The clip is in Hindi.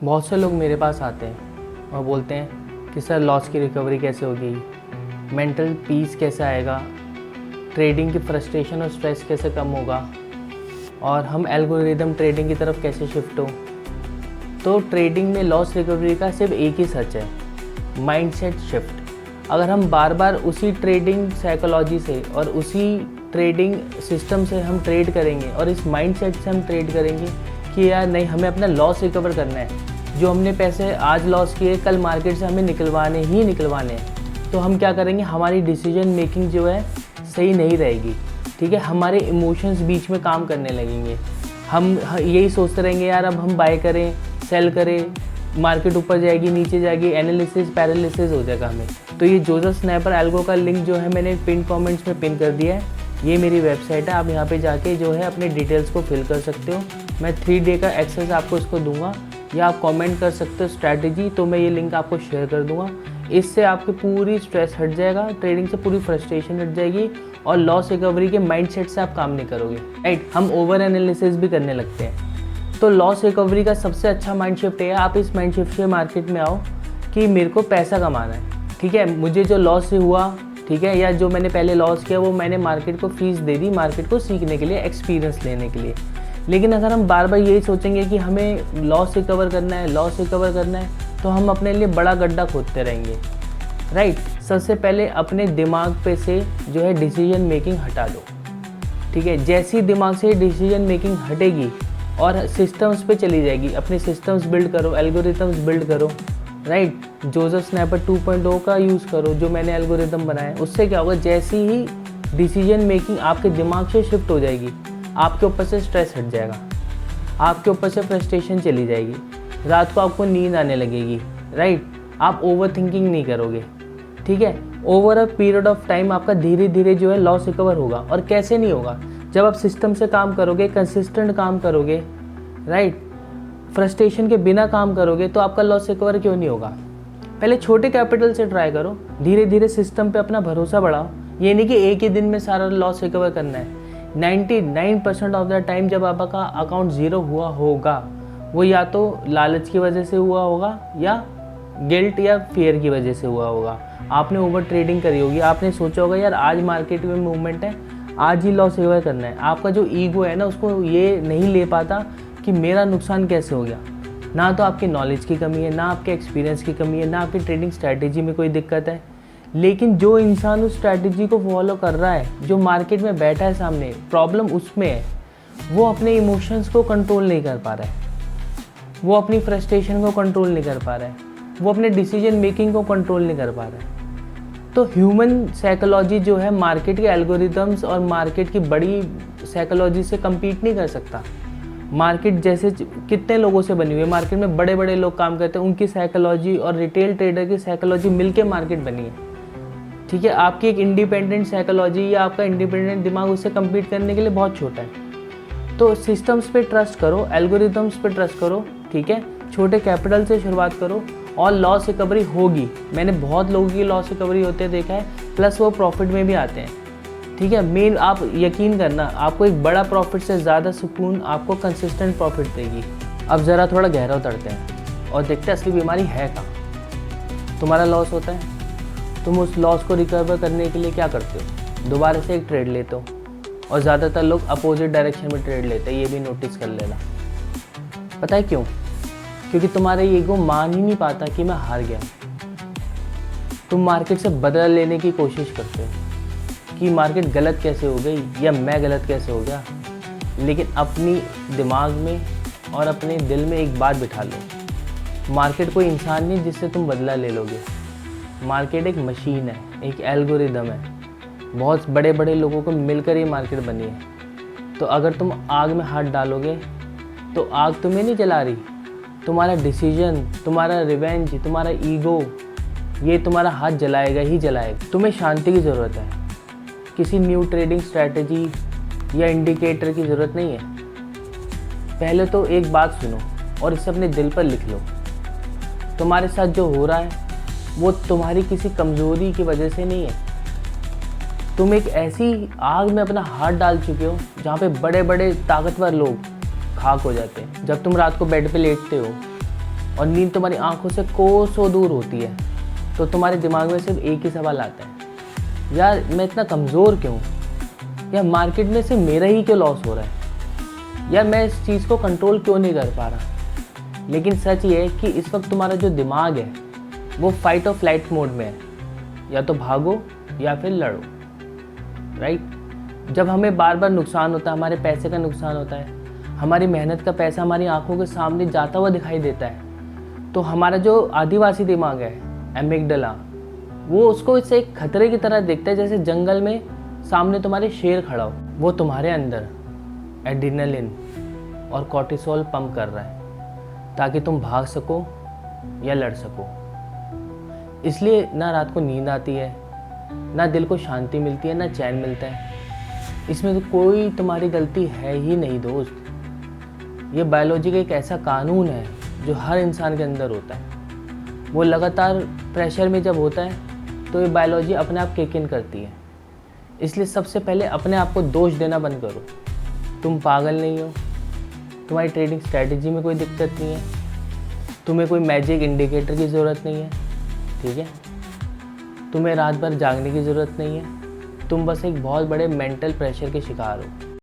बहुत से लोग मेरे पास आते हैं और बोलते हैं कि सर लॉस की रिकवरी कैसे होगी, मेंटल पीस कैसे आएगा, ट्रेडिंग की फ्रस्ट्रेशन और स्ट्रेस कैसे कम होगा और हम एल्गोरिदम ट्रेडिंग की तरफ कैसे शिफ्ट हो। तो ट्रेडिंग में लॉस रिकवरी का सिर्फ एक ही सच है, माइंडसेट शिफ्ट। अगर हम बार बार उसी ट्रेडिंग साइकोलॉजी से और उसी ट्रेडिंग सिस्टम से हम ट्रेड करेंगे और इस माइंडसेट से हम ट्रेड करेंगे कि यार नहीं, हमें अपना लॉस रिकवर करना है, जो हमने पैसे आज लॉस किए कल मार्केट से हमें निकलवाने हैं, तो हम क्या करेंगे, हमारी डिसीजन मेकिंग जो है सही नहीं रहेगी। ठीक है, हमारे इमोशंस बीच में काम करने लगेंगे। हम यही सोचते रहेंगे यार अब हम बाय करें सेल करें, मार्केट ऊपर जाएगी नीचे जाएगी, एनालिसिस पैरालिसिस हो जाएगा हमें। तो ये जोसेफ स्नैपर एल्गो का लिंक जो है मैंने पिन कमेंट्स में पिन कर दिया है। ये मेरी वेबसाइट है, आप यहाँ पे जाके जो है अपने डिटेल्स को फिल कर सकते हो। मैं 3 डे का एक्सेस आपको इसको दूंगा, या आप कमेंट कर सकते हो स्ट्रैटेजी, तो मैं ये लिंक आपको शेयर कर दूंगा। इससे आपकी पूरी स्ट्रेस हट जाएगा, ट्रेडिंग से पूरी फ्रस्ट्रेशन हट जाएगी और लॉस रिकवरी के माइंडसेट से आप काम नहीं करोगे। राइट, हम ओवर एनालिसिस भी करने लगते हैं। तो लॉस रिकवरी का सबसे अच्छा माइंड शिफ्ट है, आप इस माइंड शिफ्ट से मार्केट में आओ कि मेरे को पैसा कमाना है। ठीक है, मुझे जो लॉस हुआ, ठीक है, या जो मैंने पहले लॉस किया वो मैंने मार्केट को फीस दे दी, मार्केट को सीखने के लिए, एक्सपीरियंस लेने के लिए। लेकिन अगर हम बार बार यही सोचेंगे कि हमें लॉस रिकवर करना है, तो हम अपने लिए बड़ा गड्ढा खोदते रहेंगे। राइट, सबसे पहले अपने दिमाग पे से जो है डिसीजन मेकिंग हटा दो। ठीक है, जैसी दिमाग से डिसीजन मेकिंग हटेगी और सिस्टम्स पे चली जाएगी, अपने सिस्टम्स बिल्ड करो, एल्गोरिथम्स बिल्ड करो। राइट, जोसेफ स्नैपर 2.0 का यूज़ करो, जो मैंने एल्गोरिथम बनाया है। उससे क्या होगा, जैसी ही डिसीजन मेकिंग आपके दिमाग से शिफ्ट हो जाएगी, आपके ऊपर से स्ट्रेस हट जाएगा, आपके ऊपर से फ्रस्ट्रेशन चली जाएगी, रात को आपको नींद आने लगेगी। राइट, आप ओवर थिंकिंग नहीं करोगे। ठीक है, over a period of time आपका धीरे धीरे जो है लॉस रिकवर होगा। और कैसे नहीं होगा, जब आप सिस्टम से काम करोगे, कंसिस्टेंट काम करोगे, राइट, फ्रस्ट्रेशन के बिना काम करोगे, तो आपका लॉस रिकवर क्यों नहीं होगा। पहले छोटे कैपिटल से ट्राई करो, धीरे धीरे सिस्टम पे अपना भरोसा बढ़ाओ। ये नहीं कि एक ही दिन में सारा लॉस रिकवर करना है। 99% ऑफ द टाइम जब आपका अकाउंट ज़ीरो हुआ होगा, वो या तो लालच की वजह से हुआ होगा या गिल्ट या फियर की वजह से हुआ होगा। आपने ओवर ट्रेडिंग करी होगी, आपने सोचा होगा यार आज मार्केट में मूवमेंट है, आज ही लॉस रिकवर करना है। आपका जो ईगो है ना, उसको ये नहीं ले पाता कि मेरा नुकसान कैसे हो गया। ना तो आपकी नॉलेज की कमी है, ना आपके एक्सपीरियंस की कमी है, ना आपकी ट्रेडिंग स्ट्रैटेजी में कोई दिक्कत है। लेकिन जो इंसान उस स्ट्रैटेजी को फॉलो कर रहा है, जो मार्केट में बैठा है सामने, प्रॉब्लम उसमें है, वो अपने इमोशंस को कंट्रोल नहीं कर पा रहा है, वो अपनी फ्रस्ट्रेशन को कंट्रोल नहीं कर पा रहा है, वो अपने डिसीजन मेकिंग को कंट्रोल नहीं कर पा रहा है। तो ह्यूमन साइकोलॉजी जो है मार्केट के एल्गोरिदम्स और मार्केट की बड़ी साइकोलॉजी से कम्पीट नहीं कर सकता। मार्केट जैसे कितने लोगों से बनी हुई है, मार्केट में बड़े बड़े लोग काम करते हैं, उनकी साइकोलॉजी और रिटेल ट्रेडर की साइकोलॉजी मिलके मार्केट बनी है। ठीक है, आपकी एक इंडिपेंडेंट साइकोलॉजी या आपका इंडिपेंडेंट दिमाग उससे कम्पीट करने के लिए बहुत छोटा है। तो सिस्टम्स पे ट्रस्ट करो, एल्गोरिदम्स पे ट्रस्ट करो। ठीक है, छोटे कैपिटल से शुरुआत करो और लॉस रिकवरी होगी। मैंने बहुत लोगों की लॉस रिकवरी होते देखा है, प्लस वो प्रॉफिट में भी आते हैं। ठीक है, मेन आप यकीन करना, आपको एक बड़ा प्रॉफिट से ज़्यादा सुकून आपको कंसिस्टेंट प्रॉफिट देगी। अब ज़रा थोड़ा गहरा उतरते हैं और देखते हैं असली बीमारी है कहाँ। तुम्हारा लॉस होता है, तुम उस लॉस को रिकवर करने के लिए क्या करते हो, दोबारा से एक ट्रेड लेते हो, और ज़्यादातर लोग अपोजिट डायरेक्शन में ट्रेड लेते हैं। ये भी नोटिस कर लेना। पता है क्यों? क्योंकि तुम्हारा ईगो मान ही नहीं पाता कि मैं हार गया। तुम मार्केट से बदला लेने की कोशिश करते हो कि मार्केट गलत कैसे हो गई या मैं गलत कैसे हो गया। लेकिन अपनी दिमाग में और अपने दिल में एक बात बिठा लो, मार्केट कोई इंसान नहीं जिससे तुम बदला ले लोगे। मार्केट एक मशीन है, एक एल्गोरिदम है, बहुत बड़े बड़े लोगों को मिलकर ये मार्केट बनी है। तो अगर तुम आग में हाथ डालोगे तो आग तुम्हें नहीं जला रही, तुम्हारा डिसीजन, तुम्हारा रिवेंज, तुम्हारा ईगो, ये तुम्हारा हाथ जलाएगा ही जलाएगा। तुम्हें शांति की ज़रूरत है, किसी न्यू ट्रेडिंग स्ट्रैटेजी या इंडिकेटर की ज़रूरत नहीं है। पहले तो एक बात सुनो और इसे अपने दिल पर लिख लो, तुम्हारे साथ जो हो रहा है वो तुम्हारी किसी कमज़ोरी की वजह से नहीं है। तुम एक ऐसी आग में अपना हाथ डाल चुके हो जहाँ पे बड़े बड़े ताकतवर लोग खाक हो जाते हैं। जब तुम रात को बेड पे लेटते हो और नींद तुम्हारी आंखों से कोसों दूर होती है, तो तुम्हारे दिमाग में सिर्फ एक ही सवाल आता है, यार मैं इतना कमज़ोर क्यों, या मार्केट में से मेरा ही क्यों लॉस हो रहा है, या मैं इस चीज़ को कंट्रोल क्यों नहीं कर पा रहा। लेकिन सच ये है कि इस वक्त तुम्हारा जो दिमाग है वो फाइट और फ्लाइट मोड में है, या तो भागो या फिर लड़ो, राइट। जब हमें बार बार नुकसान होता है, हमारे पैसे का नुकसान होता है, हमारी मेहनत का पैसा हमारी आंखों के सामने जाता हुआ दिखाई देता है, तो हमारा जो आदिवासी दिमाग है एमिगडाला, वो उसको इससे एक खतरे की तरह देखता है, जैसे जंगल में सामने तुम्हारे शेर खड़ा हो। वो तुम्हारे अंदर एड्रेनलिन और कॉर्टिसोल पंप कर रहा है ताकि तुम भाग सको या लड़ सको। इसलिए ना रात को नींद आती है, ना दिल को शांति मिलती है, ना चैन मिलता है। इसमें तो कोई तुम्हारी गलती है ही नहीं दोस्त। ये बायोलॉजी का एक ऐसा कानून है जो हर इंसान के अंदर होता है। वो लगातार प्रेशर में जब होता है तो ये बायोलॉजी अपने आप किक इन करती है। इसलिए सबसे पहले अपने आप को दोष देना बंद करो। तुम पागल नहीं हो, तुम्हारी ट्रेडिंग स्ट्रैटेजी में कोई दिक्कत नहीं है, तुम्हें कोई मैजिक इंडिकेटर की ज़रूरत नहीं है, ठीक है। तुम्हें रात भर जागने की ज़रूरत नहीं है, तुम बस एक बहुत बड़े मेंटल प्रेशर के शिकार हो।